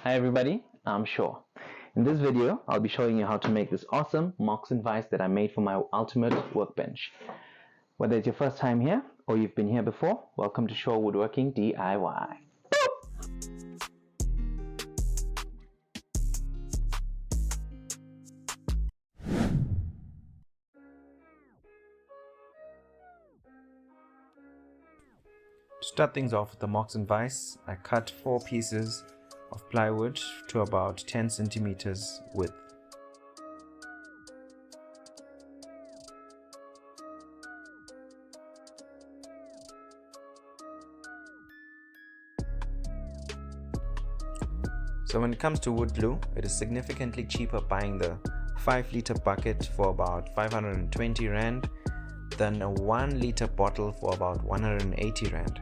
Hi everybody, I'm Shaw. In this video, I'll be showing you how to make this awesome Moxon vise that I made for my ultimate workbench. Whether it's your first time here or you've been here before, welcome to Shaw Woodworking DIY. To start things off with the Moxon vise, I cut 4 pieces of plywood to about 10 centimeters width. So when it comes to wood glue, it is significantly cheaper buying the 5-liter bucket for about 520 Rand than a 1-liter bottle for about 180 Rand.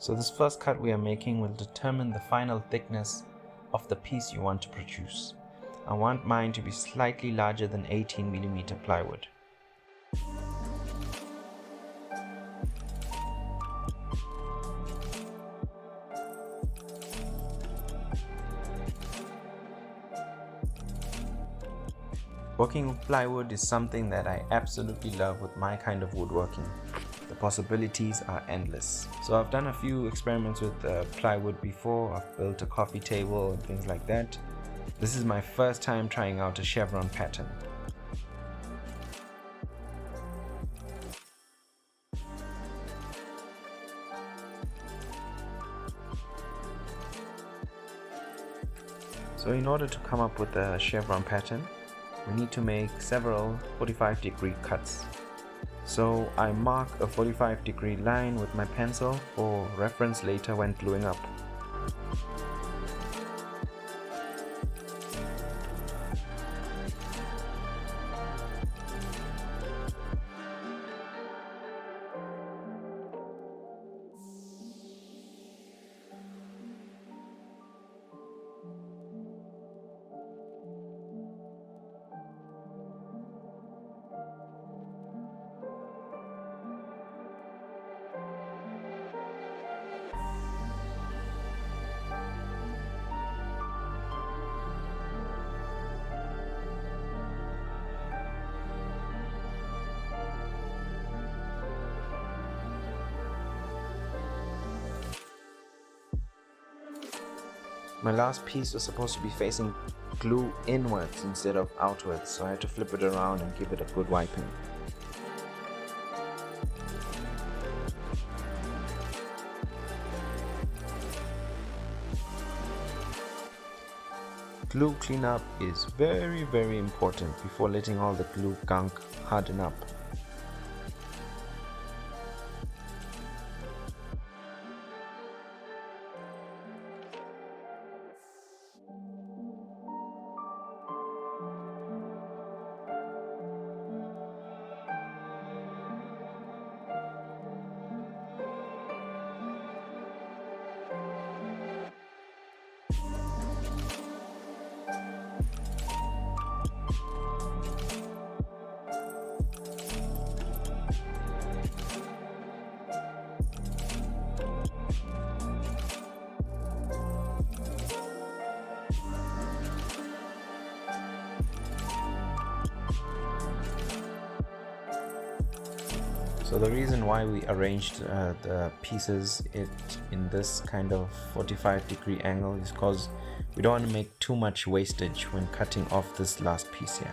So this first cut we are making will determine the final thickness of the piece you want to produce. I want mine to be slightly larger than 18mm plywood. Working with plywood is something that I absolutely love with my kind of woodworking. The possibilities are endless. So I've done a few experiments with plywood before. I've built a coffee table and things like that. This is my first time trying out a chevron pattern. So in order to come up with a chevron pattern, we need to make several 45-degree cuts. So I mark a 45-degree line with my pencil for reference later when gluing up. My last piece was supposed to be facing glue inwards instead of outwards, so I had to flip it around and give it a good wiping. Glue cleanup is very important before letting all the glue gunk harden up. So the reason why we arranged the pieces in this kind of 45-degree angle is because we don't want to make too much wastage when cutting off this last piece here.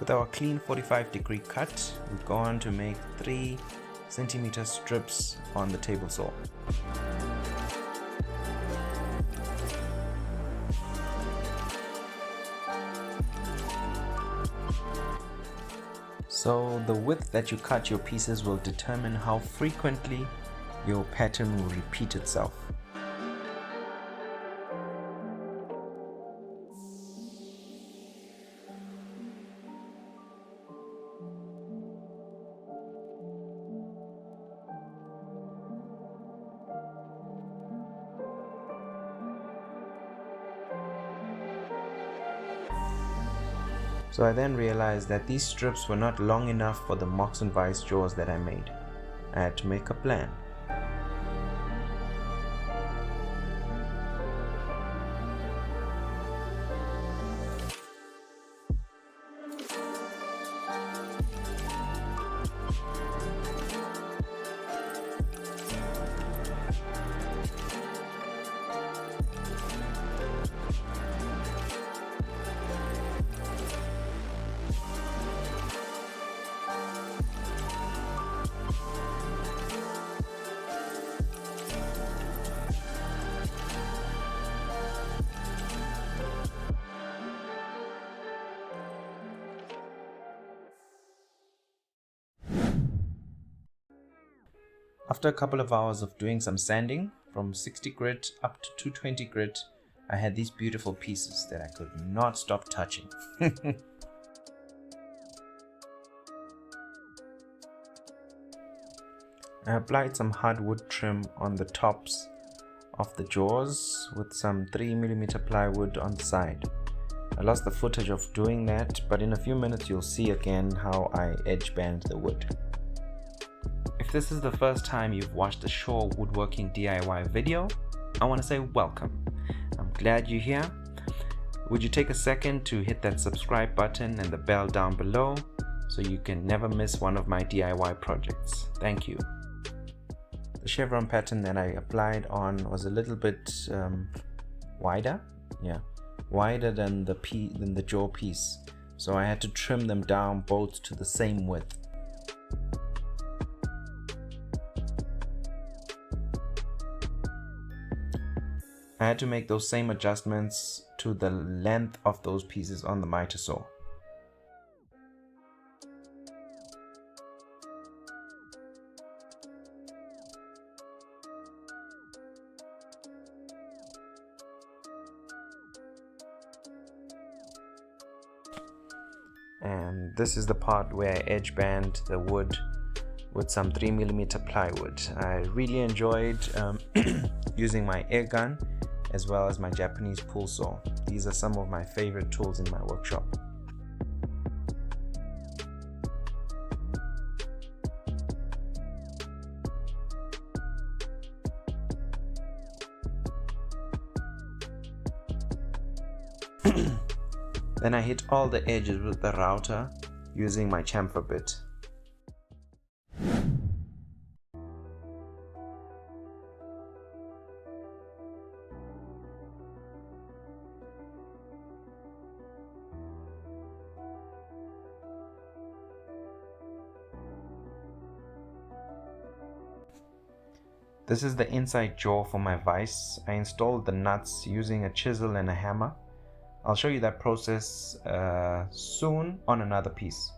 With our clean 45-degree cut, we go on to make 3 centimeter strips on the table saw. So the width that you cut your pieces will determine how frequently your pattern will repeat itself. So I then realized that these strips were not long enough for the Moxon vice jaws that I made. I had to make a plan. After a couple of hours of doing some sanding, from 60 grit up to 220 grit, I had these beautiful pieces that I could not stop touching. I applied some hardwood trim on the tops of the jaws with some 3mm plywood on the side. I lost the footage of doing that, but in a few minutes you'll see again how I edge band the wood. If this is the first time you've watched a Shaw woodworking DIY video, I want to say welcome. I'm glad you're here. Would you take a second to hit that subscribe button and the bell down below so you can never miss one of my DIY projects? Thank you. The chevron pattern that I applied on was a little bit wider than the jaw piece, so I had to trim them down both to the same width. I had to make those same adjustments to the length of those pieces on the miter saw. And this is the part where I edge band the wood with some 3mm plywood. I really enjoyed using my air gun as well as my Japanese pool saw. These are some of my favorite tools in my workshop. Then I hit all the edges with the router using my chamfer bit. This is the inside jaw for my vise. I installed the nuts using a chisel and a hammer. I'll show you that process soon on another piece.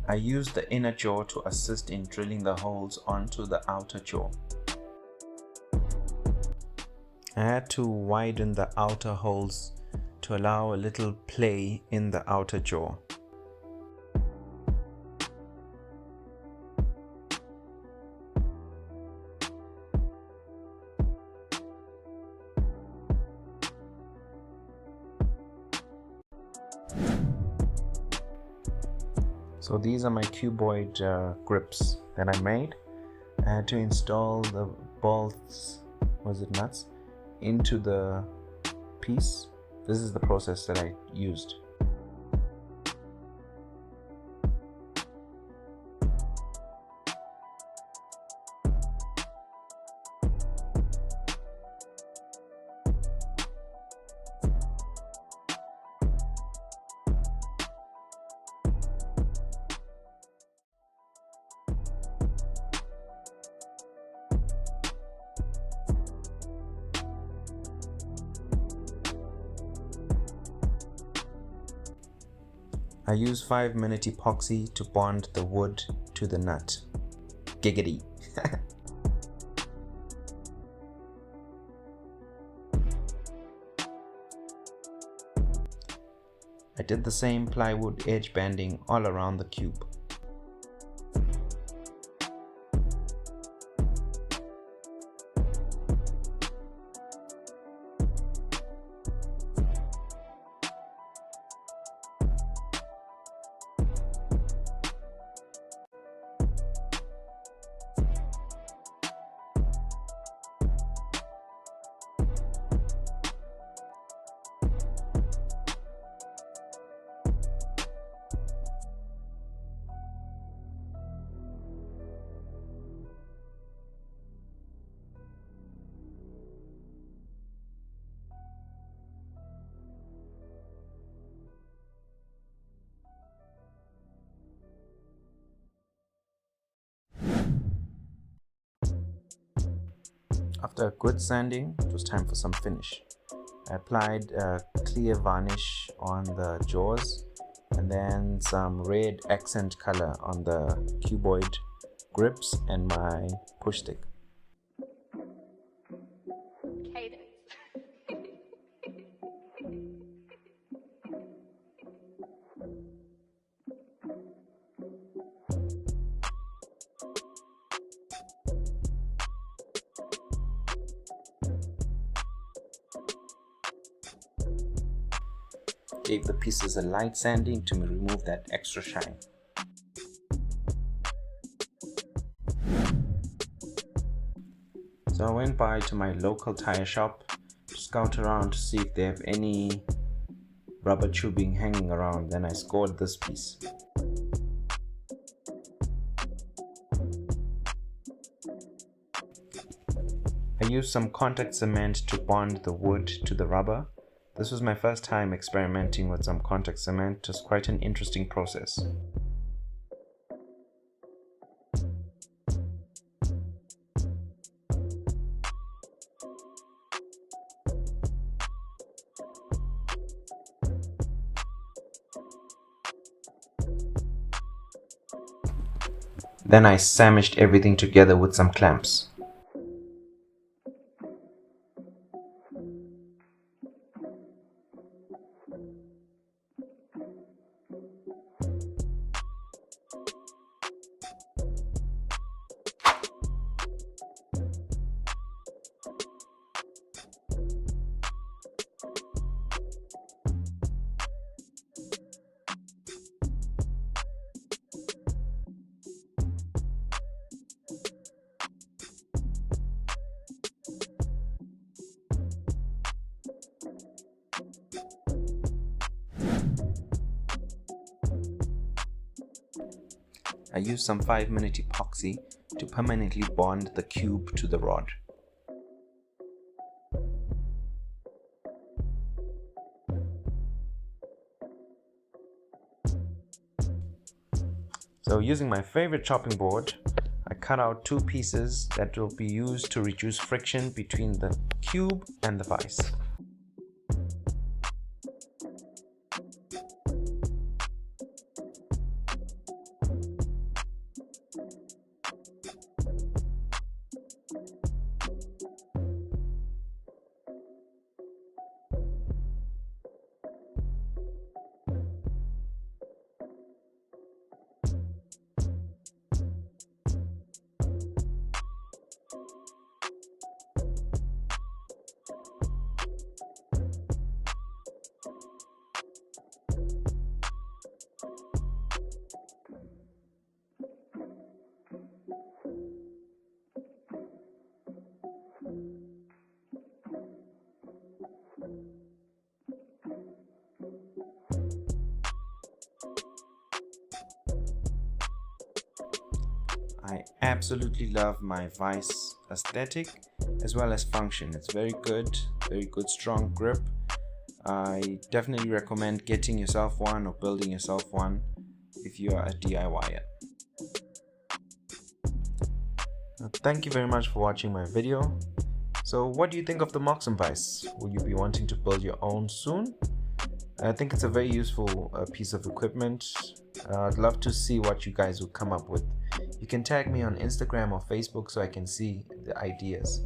I used the inner jaw to assist in drilling the holes onto the outer jaw. I had to widen the outer holes to allow a little play in the outer jaw. So these are my cuboid grips that I made. I had to install the bolts, nuts, into the piece. This is the process that I used. I use 5-minute epoxy to bond the wood to the nut. Giggity! I did the same plywood edge banding all around the cube. After a good sanding, it was time for some finish. I applied a clear varnish on the jaws and then some red accent color on the cuboid grips and my push stick. Gave the pieces a light sanding to remove that extra shine. So I went by to my local tire shop to scout around to see if they have any rubber tubing hanging around. Then I scored this piece. I used some contact cement to bond the wood to the rubber. This was my first time experimenting with some contact cement. It was quite an interesting process. Then I sandwiched everything together with some clamps. I used some 5-minute epoxy to permanently bond the cube to the rod. So using my favorite chopping board, I cut out 2 pieces that will be used to reduce friction between the cube and the vise. I absolutely love my vise aesthetic as well as function. It's very good strong grip. I definitely recommend getting yourself one or building yourself one if you are a DIYer. Thank you very much for watching my video. So what do you think of the Moxon vise? Will you be wanting to build your own soon? I think it's a very useful piece of equipment. I'd love to see what you guys will come up with. You can tag me on Instagram or Facebook so I can see the ideas.